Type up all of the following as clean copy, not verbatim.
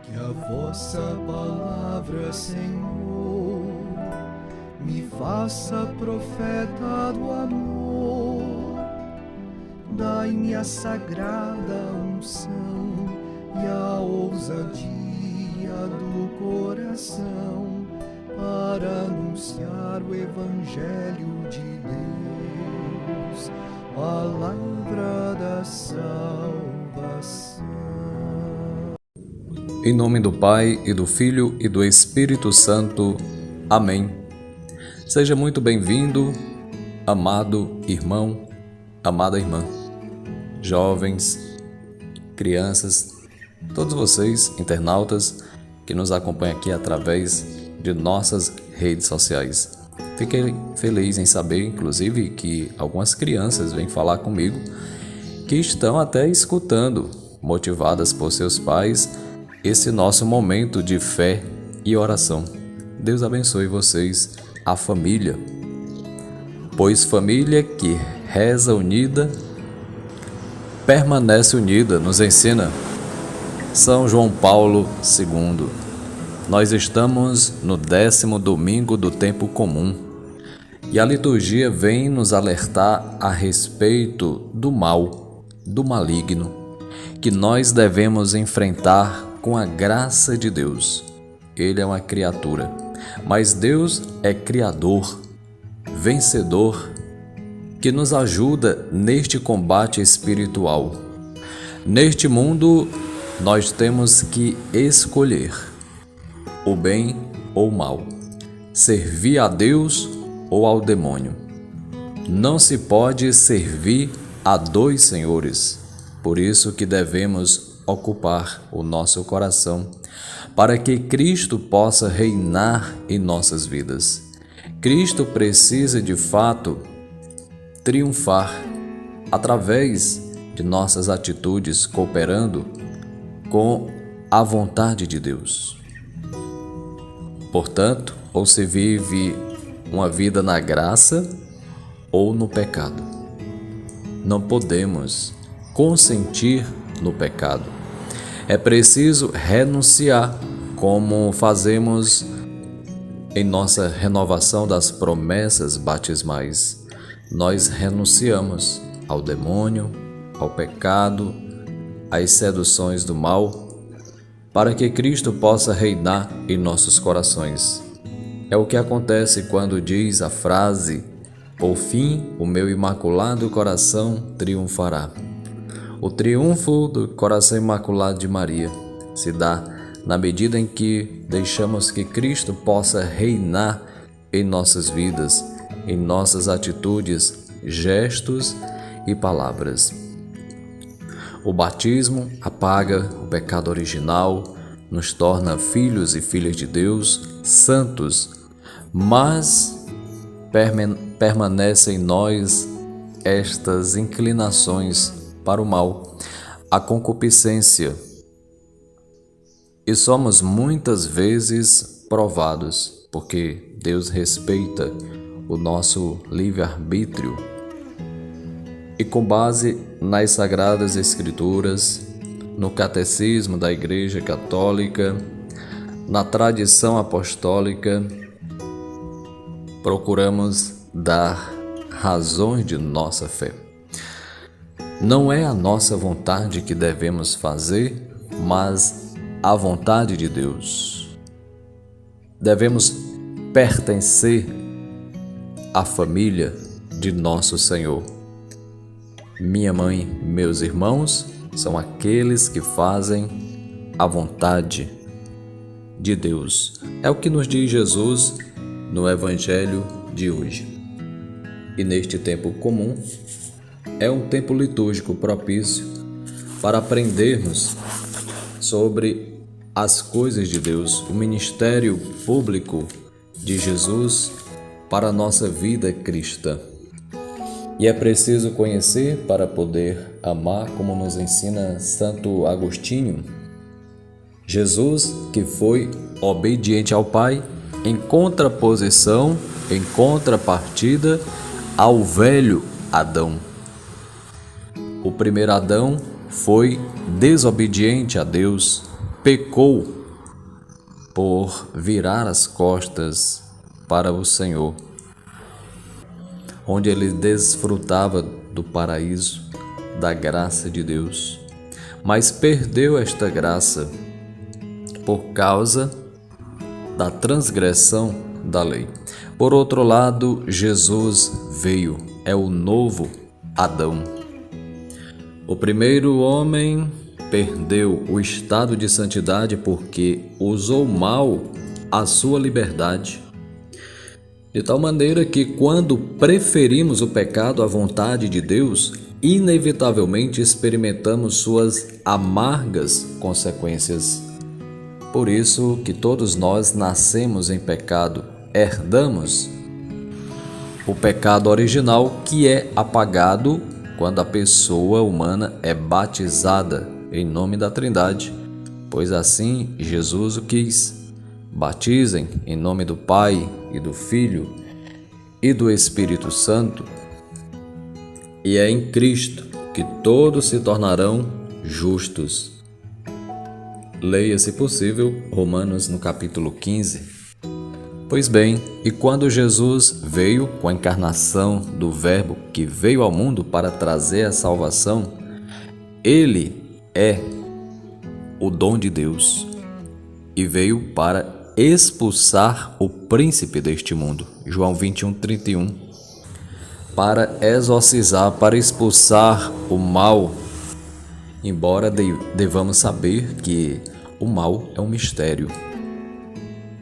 Que a vossa palavra, Senhor, me faça profeta do amor. Dai-me a sagrada unção e a ousadia do coração para anunciar o Evangelho de Deus, palavra da salvação. Em nome do Pai, e do Filho, e do Espírito Santo. Amém. Seja muito bem-vindo, amado irmão, amada irmã, jovens, crianças, todos vocês, internautas, que nos acompanham aqui através de nossas redes sociais. Fiquei feliz em saber, inclusive, que algumas crianças vêm falar comigo que estão até escutando, motivadas por seus pais, esse nosso momento de fé e oração. Deus abençoe vocês, a família. Pois família que reza unida, permanece unida, nos ensina São João Paulo II. Nós estamos no 10º domingo do tempo comum e a liturgia vem nos alertar a respeito do mal, do maligno, que nós devemos enfrentar com a graça de Deus. Ele é uma criatura, mas Deus é Criador, vencedor, que nos ajuda neste combate espiritual. Neste mundo, nós temos que escolher o bem ou o mal, servir a Deus ou ao demônio. Não se pode servir a dois senhores, por isso que devemos ocupar o nosso coração para que Cristo possa reinar em nossas vidas. Cristo precisa de fato triunfar através de nossas atitudes, cooperando com a vontade de Deus. Portanto, ou se vive uma vida na graça ou no pecado. Não podemos consentir no pecado. É preciso renunciar, como fazemos em nossa renovação das promessas batismais. Nós renunciamos ao demônio, ao pecado, às seduções do mal, para que Cristo possa reinar em nossos corações. É o que acontece quando diz a frase: por fim, o meu imaculado coração triunfará. O triunfo do coração imaculado de Maria se dá na medida em que deixamos que Cristo possa reinar em nossas vidas, em nossas atitudes, gestos e palavras. O batismo apaga o pecado original, nos torna filhos e filhas de Deus, santos, mas permanecem em nós estas inclinações para o mal, a concupiscência, e somos muitas vezes provados, porque Deus respeita o nosso livre-arbítrio. E com base nas Sagradas Escrituras, no Catecismo da Igreja Católica, na tradição apostólica, procuramos dar razões de nossa fé. Não é a nossa vontade que devemos fazer, mas a vontade de Deus. Devemos pertencer à família de nosso Senhor. Minha mãe, meus irmãos, são aqueles que fazem a vontade de Deus. É o que nos diz Jesus no Evangelho de hoje. E neste tempo comum, é um tempo litúrgico propício para aprendermos sobre as coisas de Deus, o ministério público de Jesus para a nossa vida cristã. E é preciso conhecer para poder amar, como nos ensina Santo Agostinho. Jesus, que foi obediente ao Pai, em contraposição, em contrapartida ao velho Adão. O primeiro Adão foi desobediente a Deus, pecou por virar as costas para o Senhor, onde ele desfrutava do paraíso, da graça de Deus, mas perdeu esta graça por causa da transgressão da lei. Por outro lado, Jesus veio, é o novo Adão. O primeiro homem perdeu o estado de santidade porque usou mal a sua liberdade, de tal maneira que quando preferimos o pecado à vontade de Deus, inevitavelmente experimentamos suas amargas consequências. Por isso que todos nós nascemos em pecado, herdamos o pecado original, que é apagado quando a pessoa humana é batizada em nome da Trindade, pois assim Jesus o quis. Batizem em nome do Pai e do Filho e do Espírito Santo, e é em Cristo que todos se tornarão justos. Leia, se possível, Romanos no capítulo 15. Pois bem, e quando Jesus veio com a encarnação do Verbo que veio ao mundo para trazer a salvação, ele é o dom de Deus e veio para expulsar o príncipe deste mundo. João 21:31. Para exorcizar, para expulsar o mal, embora devamos saber que o mal é um mistério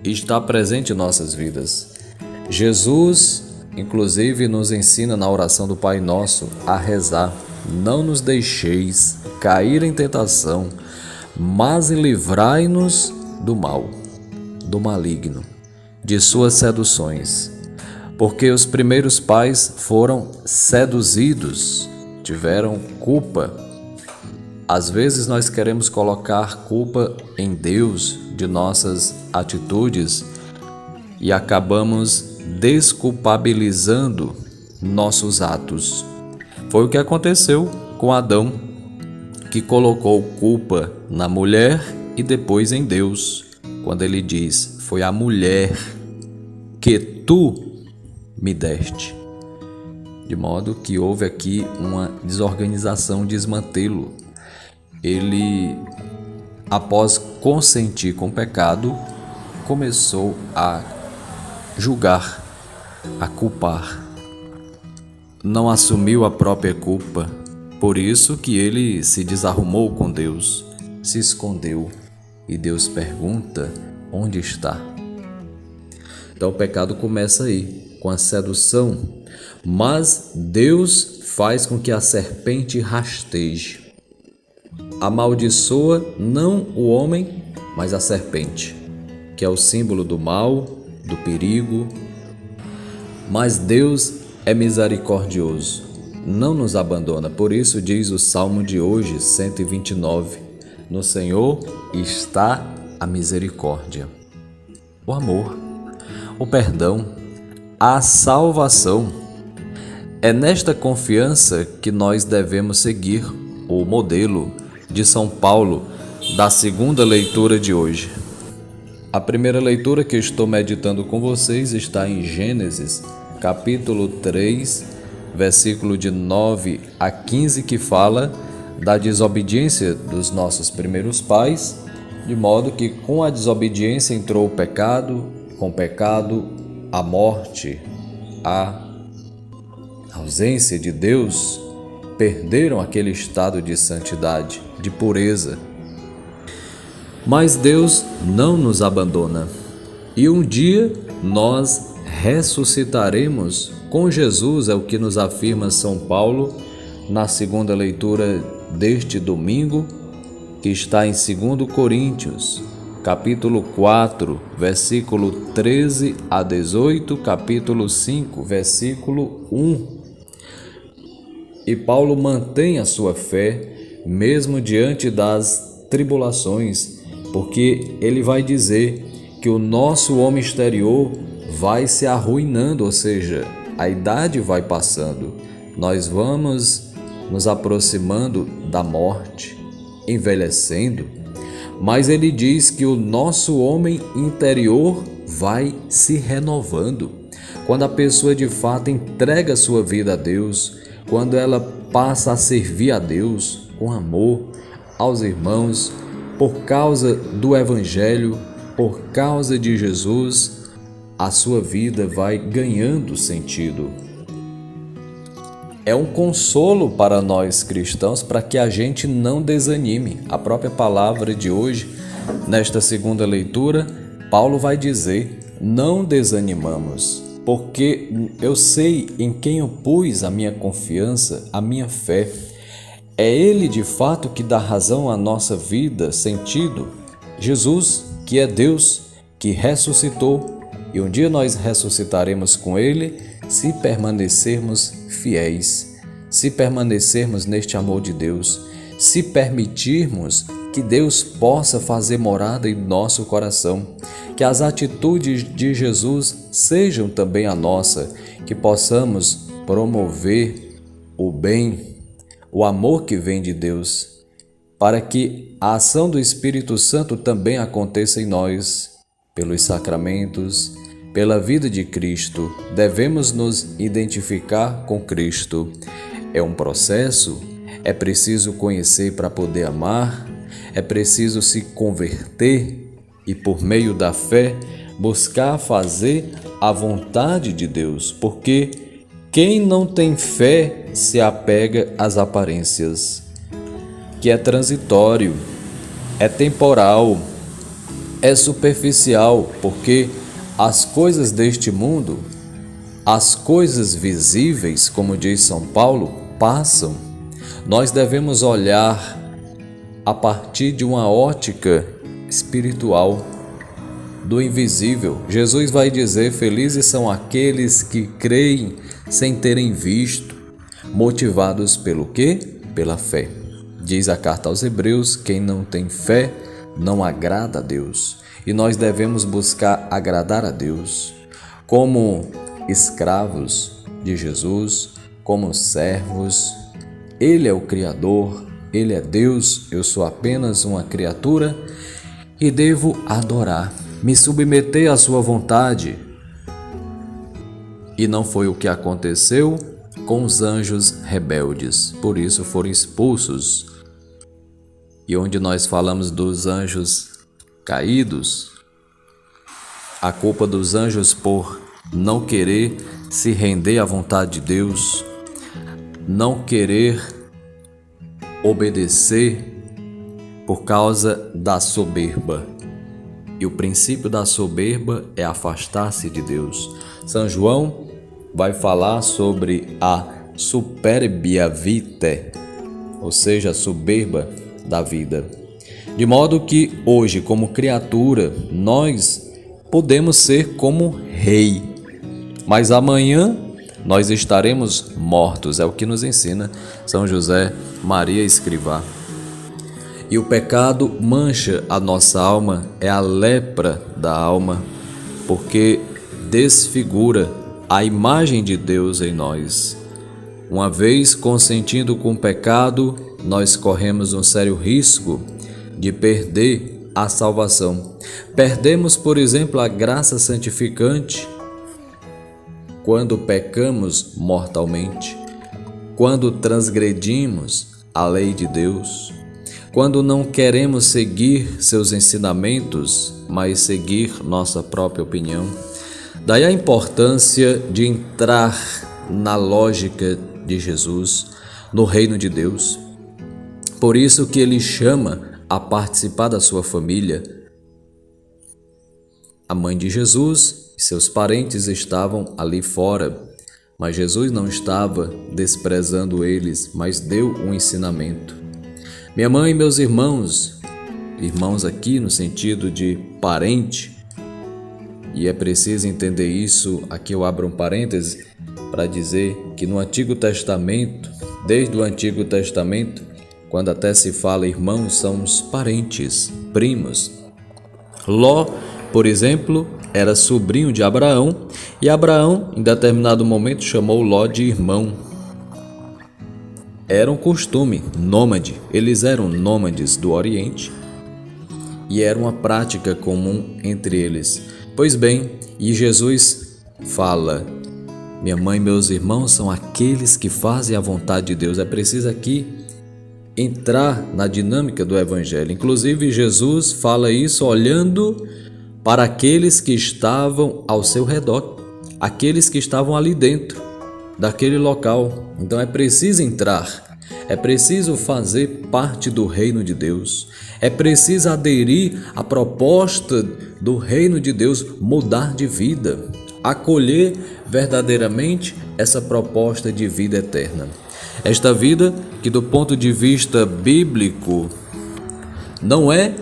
e está presente em nossas vidas. Jesus, inclusive, nos ensina na oração do Pai Nosso a rezar: não nos deixeis cair em tentação, mas livrai-nos do mal, do maligno, de suas seduções. Porque os primeiros pais foram seduzidos, tiveram culpa. Às vezes nós queremos colocar culpa em Deus de nossas atitudes e acabamos desculpabilizando nossos atos. Foi o que aconteceu com Adão, que colocou culpa na mulher e depois em Deus, quando ele diz: foi a mulher que tu me deste. De modo que houve aqui uma desorganização, desmantelo. Ele, após consentir com o pecado, começou a julgar, a culpar. Não assumiu a própria culpa, por isso que ele se desarrumou com Deus, se escondeu, e Deus pergunta: onde está? Então o pecado começa aí, com a sedução, mas Deus faz com que a serpente rasteje. Amaldiçoa não o homem, mas a serpente, que é o símbolo do mal, do perigo. Mas Deus é misericordioso, não nos abandona. Por isso diz o Salmo de hoje, 129, no Senhor está a misericórdia, o amor, o perdão, a salvação. É nesta confiança que nós devemos seguir o modelo de São Paulo da segunda leitura de hoje. A primeira leitura que eu estou meditando com vocês está em Gênesis, capítulo 3, versículo de 9 a 15, que fala da desobediência dos nossos primeiros pais, de modo que com a desobediência entrou o pecado, com o pecado a morte, a ausência de Deus, perderam aquele estado de santidade, de pureza. Mas Deus não nos abandona, e um dia nós ressuscitaremos com Jesus, é o que nos afirma São Paulo na segunda leitura deste domingo, que está em 2 Coríntios, capítulo 4, versículo 13 a 18, capítulo 5, versículo 1. E Paulo mantém a sua fé, mesmo diante das tribulações, porque ele vai dizer que o nosso homem exterior vai se arruinando, ou seja, a idade vai passando, nós vamos nos aproximando da morte, envelhecendo, mas ele diz que o nosso homem interior vai se renovando. Quando a pessoa de fato entrega sua vida a Deus, quando ela passa a servir a Deus com amor aos irmãos, por causa do Evangelho, por causa de Jesus, a sua vida vai ganhando sentido. É um consolo para nós cristãos para que a gente não desanime. A própria palavra de hoje, nesta segunda leitura, Paulo vai dizer: não desanimamos, porque eu sei em quem eu pus a minha confiança, a minha fé. É Ele de fato que dá razão à nossa vida, sentido. Jesus, que é Deus, que ressuscitou, e um dia nós ressuscitaremos com Ele se permanecermos fiéis, se permanecermos neste amor de Deus, se permitirmos que Deus possa fazer morada em nosso coração, que as atitudes de Jesus sejam também a nossa, que possamos promover o bem, o amor que vem de Deus, para que a ação do Espírito Santo também aconteça em nós, pelos sacramentos, pela vida de Cristo. Devemos nos identificar com Cristo. É um processo, é preciso conhecer para poder amar, é preciso se converter e, por meio da fé, buscar fazer a vontade de Deus, porque quem não tem fé se apega às aparências, que é transitório, é temporal, é superficial, porque as coisas deste mundo, as coisas visíveis, como diz São Paulo, passam. Nós devemos olhar a partir de uma ótica espiritual, do invisível. Jesus vai dizer: felizes são aqueles que creem sem terem visto, motivados pelo quê? Pela fé. Diz a carta aos Hebreus: quem não tem fé não agrada a Deus. E nós devemos buscar agradar a Deus como escravos de Jesus, como servos. Ele é o Criador, Ele é Deus, eu sou apenas uma criatura e devo adorar, me submeter à sua vontade. E não foi o que aconteceu com os anjos rebeldes, por isso foram expulsos. E onde nós falamos dos anjos caídos, a culpa dos anjos por não querer se render à vontade de Deus, não querer obedecer por causa da soberba. E o princípio da soberba é afastar-se de Deus. São João vai falar sobre a superbia vitae, ou seja, a soberba da vida. De modo que hoje, como criatura, nós podemos ser como rei, mas amanhã nós estaremos mortos, é o que nos ensina São José Maria Escrivá. E o pecado mancha a nossa alma, é a lepra da alma, porque desfigura a imagem de Deus em nós. Uma vez consentindo com o pecado, nós corremos um sério risco de perder a salvação. Perdemos, por exemplo, a graça santificante quando pecamos mortalmente, quando transgredimos a lei de Deus, quando não queremos seguir seus ensinamentos, mas seguir nossa própria opinião. Daí a importância de entrar na lógica de Jesus, no reino de Deus. Por isso que ele chama a participar da sua família. A mãe de Jesus e seus parentes estavam ali fora, mas Jesus não estava desprezando eles, mas deu um ensinamento. Minha mãe e meus irmãos, irmãos aqui no sentido de parente, e é preciso entender isso, aqui eu abro um parêntese para dizer que no Antigo Testamento, desde o Antigo Testamento, quando até se fala irmãos, são os parentes, primos. Ló, por exemplo, era sobrinho de Abraão, e Abraão, em determinado momento, chamou Ló de irmão. Era um costume nômade, eles eram nômades do Oriente. e era uma prática comum entre eles. Pois bem, e Jesus fala: minha mãe e meus irmãos são aqueles que fazem a vontade de Deus. É preciso aqui entrar na dinâmica do Evangelho. Inclusive, Jesus fala isso olhando para aqueles que estavam ao seu redor, aqueles que estavam ali dentro daquele local. Então é preciso entrar, é preciso fazer parte do reino de Deus, é preciso aderir à proposta do reino de Deus, mudar de vida, acolher verdadeiramente essa proposta de vida eterna. Esta vida que, do ponto de vista bíblico, não é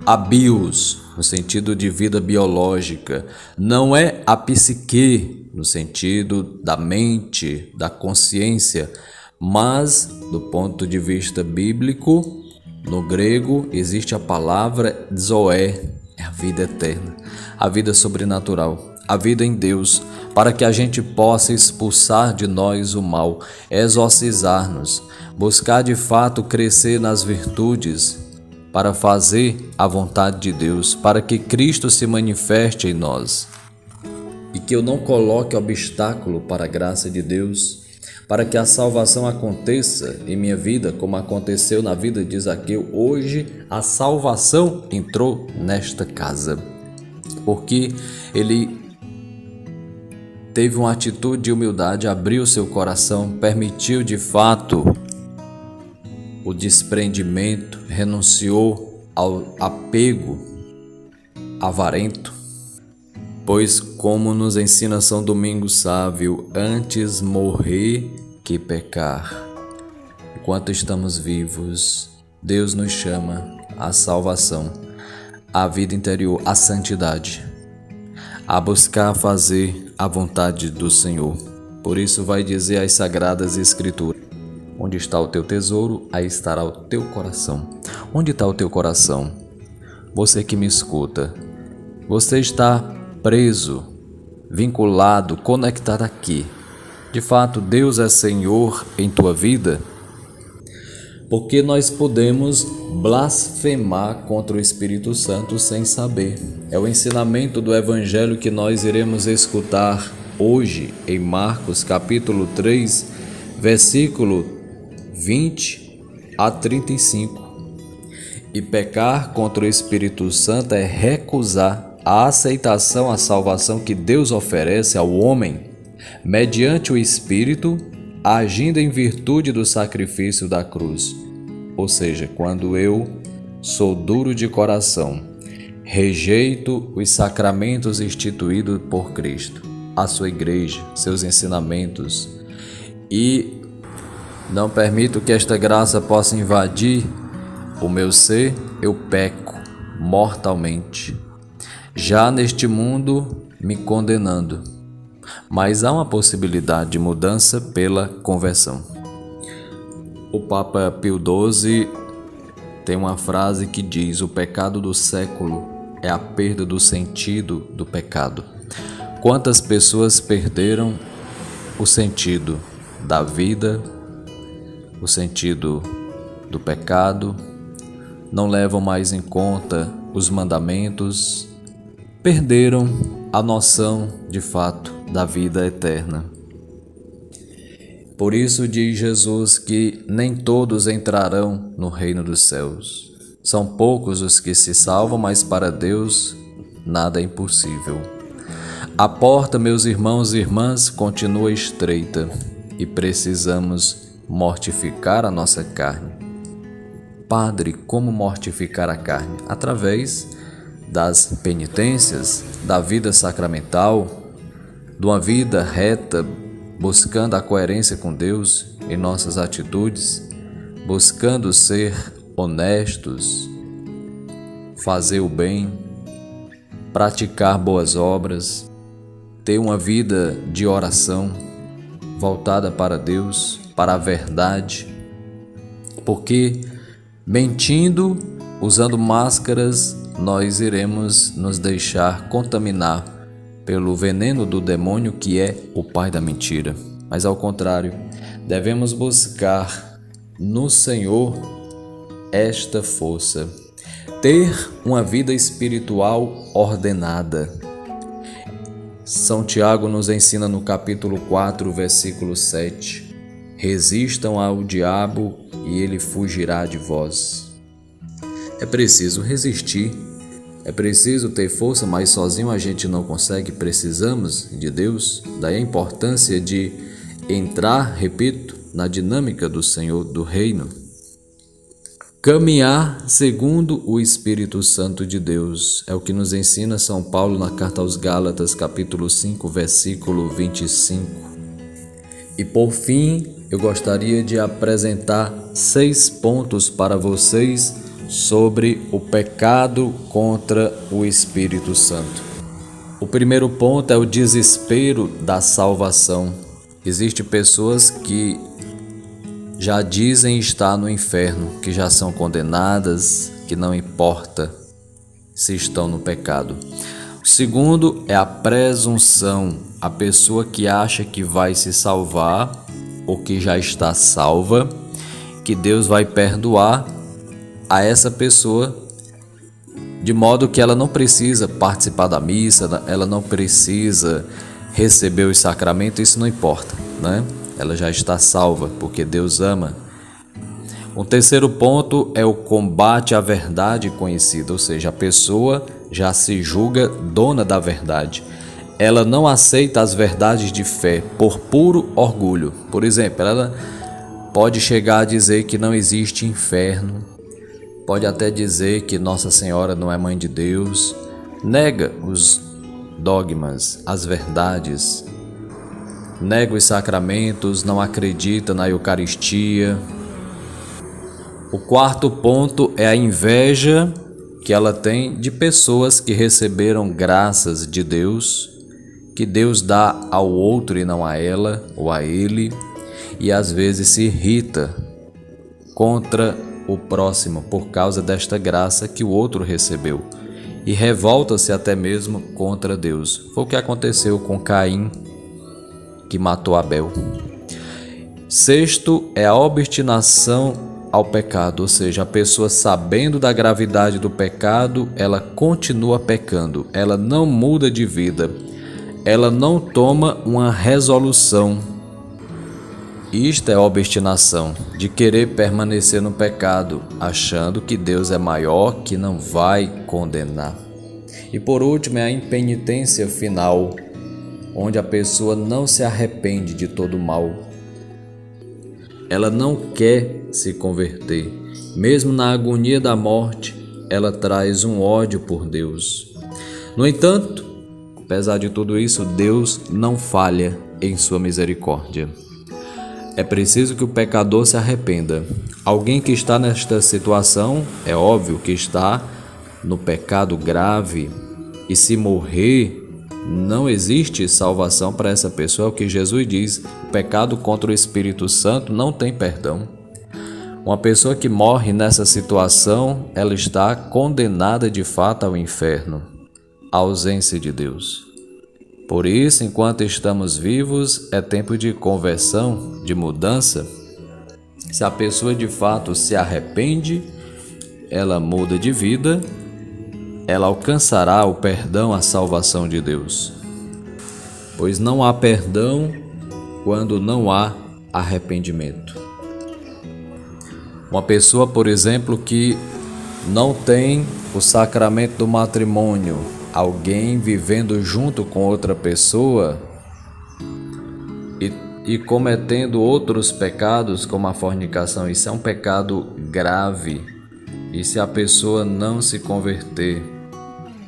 a bios, no sentido de vida biológica, não é a psique, no sentido da mente, da consciência, mas, do ponto de vista bíblico, no grego, existe a palavra zoé, é a vida eterna, a vida sobrenatural, a vida em Deus, para que a gente possa expulsar de nós o mal, exorcizar-nos, buscar de fato crescer nas virtudes, para fazer a vontade de Deus, para que Cristo se manifeste em nós e que eu não coloque obstáculo para a graça de Deus, para que a salvação aconteça em minha vida, como aconteceu na vida de Zaqueu. Hoje a salvação entrou nesta casa, porque ele teve uma atitude de humildade, abriu seu coração, permitiu de fato o desprendimento, renunciou ao apego avarento, pois, como nos ensina São Domingos Sávio, antes morrer que pecar. Enquanto estamos vivos, Deus nos chama à salvação, à vida interior, à santidade, a buscar fazer a vontade do Senhor. Por isso vai dizer as Sagradas Escrituras: onde está o teu tesouro, aí estará o teu coração. Onde está o teu coração? Você que me escuta, você está preso, vinculado, conectado aqui. De fato, Deus é Senhor em tua vida? Porque nós podemos blasfemar contra o Espírito Santo sem saber. É o ensinamento do Evangelho que nós iremos escutar hoje em Marcos capítulo 3, versículo 20 a 35. E pecar contra o Espírito Santo é recusar a aceitação, a salvação que Deus oferece ao homem mediante o Espírito, agindo em virtude do sacrifício da cruz. Ou seja, quando eu sou duro de coração, rejeito os sacramentos instituídos por Cristo, a sua igreja, seus ensinamentos, e não permito que esta graça possa invadir o meu ser, eu peco mortalmente, já neste mundo me condenando. Mas há uma possibilidade de mudança pela conversão. O Papa Pio XII tem uma frase que diz: o pecado do século é a perda do sentido do pecado. Quantas pessoas perderam o sentido da vida, o sentido do pecado, não levam mais em conta os mandamentos, perderam a noção de fato da vida eterna. Por isso diz Jesus que nem todos entrarão no reino dos céus. São poucos os que se salvam, mas para Deus nada é impossível. A porta, meus irmãos e irmãs, continua estreita e precisamos mortificar a nossa carne. Padre, como mortificar a carne? Através das penitências, da vida sacramental, de uma vida reta, buscando a coerência com Deus em nossas atitudes, buscando ser honestos, fazer o bem, praticar boas obras, ter uma vida de oração voltada para Deus, para a verdade, porque mentindo, usando máscaras, nós iremos nos deixar contaminar pelo veneno do demônio, que é o pai da mentira. Mas ao contrário, devemos buscar no Senhor esta força, Ter uma vida espiritual ordenada. São Tiago nos ensina no capítulo 4, versículo 7: resistam ao diabo e ele fugirá de vós. É preciso resistir, é preciso ter força, mas sozinho a gente não consegue, precisamos de Deus. Daí a importância de entrar, repito, na dinâmica do Senhor do Reino. Caminhar segundo o Espírito Santo de Deus é o que nos ensina São Paulo na carta aos Gálatas, capítulo 5, versículo 25. E por fim, eu gostaria de apresentar 6 pontos para vocês sobre o pecado contra o Espírito Santo. O primeiro ponto é o desespero da salvação. Existem pessoas que já dizem estar no inferno, que já são condenadas, que não importa se estão no pecado. O segundo é a presunção, a pessoa que acha que vai se salvar ou que já está salva, que Deus vai perdoar a essa pessoa, de modo que ela não precisa participar da missa, ela não precisa receber os sacramentos, isso não importa, né? Ela já está salva, porque Deus ama. O terceiro ponto é o combate à verdade conhecida, ou seja, a pessoa já se julga dona da verdade. Ela não aceita as verdades de fé por puro orgulho. Por exemplo, ela pode chegar a dizer que não existe inferno, pode até dizer que Nossa Senhora não é mãe de Deus, nega os dogmas, as verdades, nega os sacramentos, não acredita na Eucaristia. O quarto ponto é a inveja que ela tem de pessoas que receberam graças de Deus, que Deus dá ao outro e não a ela ou a ele, e às vezes se irrita contra o próximo por causa desta graça que o outro recebeu e revolta-se até mesmo contra Deus. Foi o que aconteceu com Caim, que matou Abel. Sexto é a obstinação ao pecado, ou seja, a pessoa sabendo da gravidade do pecado, ela continua pecando, ela não muda de vida, ela não toma uma resolução. Isto é obstinação, de querer permanecer no pecado, achando que Deus é maior, que não vai condenar. E por último é a impenitência final, onde a pessoa não se arrepende de todo o mal. Ela não quer se converter. Mesmo na agonia da morte, ela traz um ódio por Deus. No entanto, apesar de tudo isso, Deus não falha em sua misericórdia. É preciso que o pecador se arrependa. Alguém que está nesta situação, é óbvio que está no pecado grave, e se morrer, não existe salvação para essa pessoa. É o que Jesus diz: o pecado contra o Espírito Santo não tem perdão. Uma pessoa que morre nessa situação, ela está condenada de fato ao inferno, à ausência de Deus. Por isso, enquanto estamos vivos, é tempo de conversão, de mudança. Se a pessoa de fato se arrepende, ela muda de vida, ela alcançará o perdão, a salvação de Deus. Pois não há perdão quando não há arrependimento. Uma pessoa, por exemplo, que não tem o sacramento do matrimônio, alguém vivendo junto com outra pessoa e cometendo outros pecados, como a fornicação, isso é um pecado grave. E se a pessoa não se converter,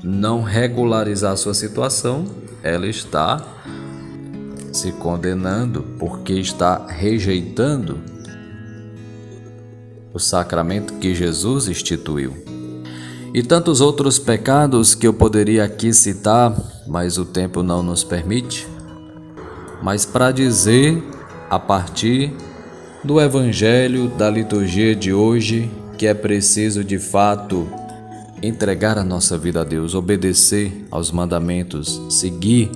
não regularizar a sua situação, ela está se condenando, porque está rejeitando o sacramento que Jesus instituiu. E tantos outros pecados que eu poderia aqui citar, mas o tempo não nos permite. Mas para dizer, a partir do Evangelho, da liturgia de hoje, que é preciso de fato entregar a nossa vida a Deus, obedecer aos mandamentos, seguir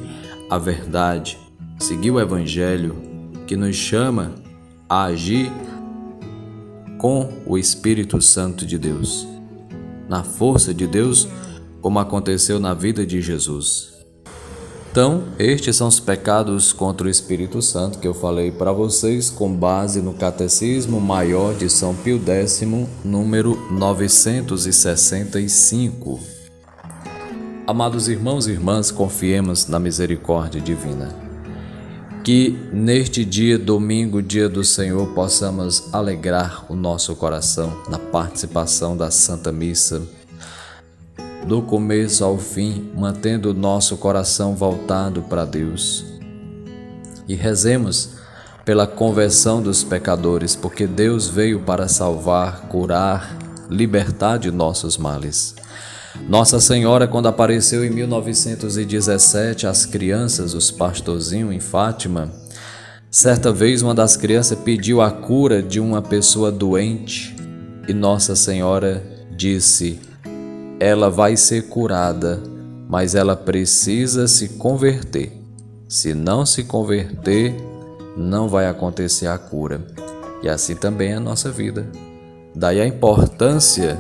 a verdade, seguir o Evangelho que nos chama a agir com o Espírito Santo de Deus. na força de Deus, como aconteceu na vida de Jesus. Então, estes são os pecados contra o Espírito Santo que eu falei para vocês com base no Catecismo Maior de São Pio X, número 965. Amados irmãos e irmãs, confiemos na misericórdia divina. Que neste dia, domingo, dia do Senhor, possamos alegrar o nosso coração na participação da Santa Missa, do começo ao fim, mantendo o nosso coração voltado para Deus. E rezemos pela conversão dos pecadores, porque Deus veio para salvar, curar, libertar de nossos males. Nossa Senhora, quando apareceu em 1917 às crianças, os pastorzinhos em Fátima, certa vez uma das crianças pediu a cura de uma pessoa doente e Nossa Senhora disse: ela vai ser curada, mas ela precisa se converter. Se não se converter, não vai acontecer a cura. E assim também é a nossa vida. Daí a importância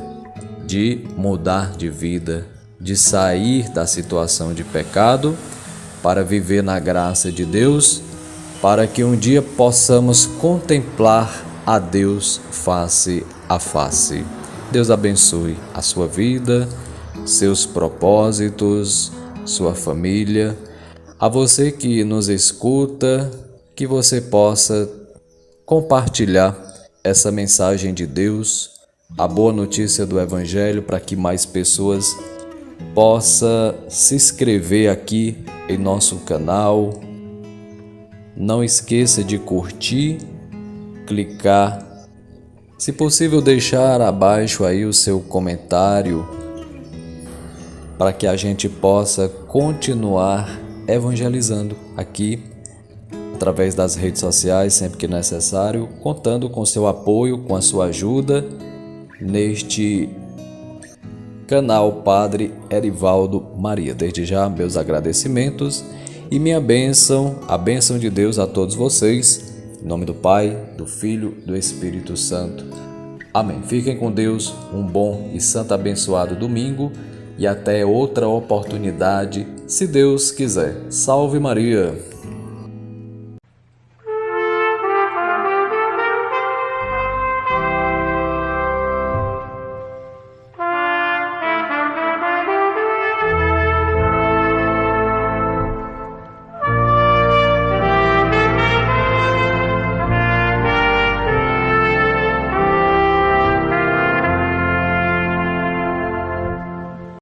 de mudar de vida, de sair da situação de pecado para viver na graça de Deus, para que um dia possamos contemplar a Deus face a face. Deus abençoe a sua vida, seus propósitos, sua família. A você que nos escuta, que você possa compartilhar essa mensagem de Deus, a boa notícia do Evangelho, para que mais pessoas possam se inscrever aqui em nosso canal. Não esqueça de curtir, clicar, se possível deixar abaixo aí o seu comentário, para que a gente possa continuar evangelizando aqui através das redes sociais, sempre que necessário, contando com seu apoio, com a sua ajuda neste canal Padre Erivaldo Maria. Desde já, meus agradecimentos e minha bênção, a bênção de Deus a todos vocês, em nome do Pai, do Filho e do Espírito Santo. Amém. Fiquem com Deus, um bom e santo abençoado domingo e até outra oportunidade, se Deus quiser. Salve Maria!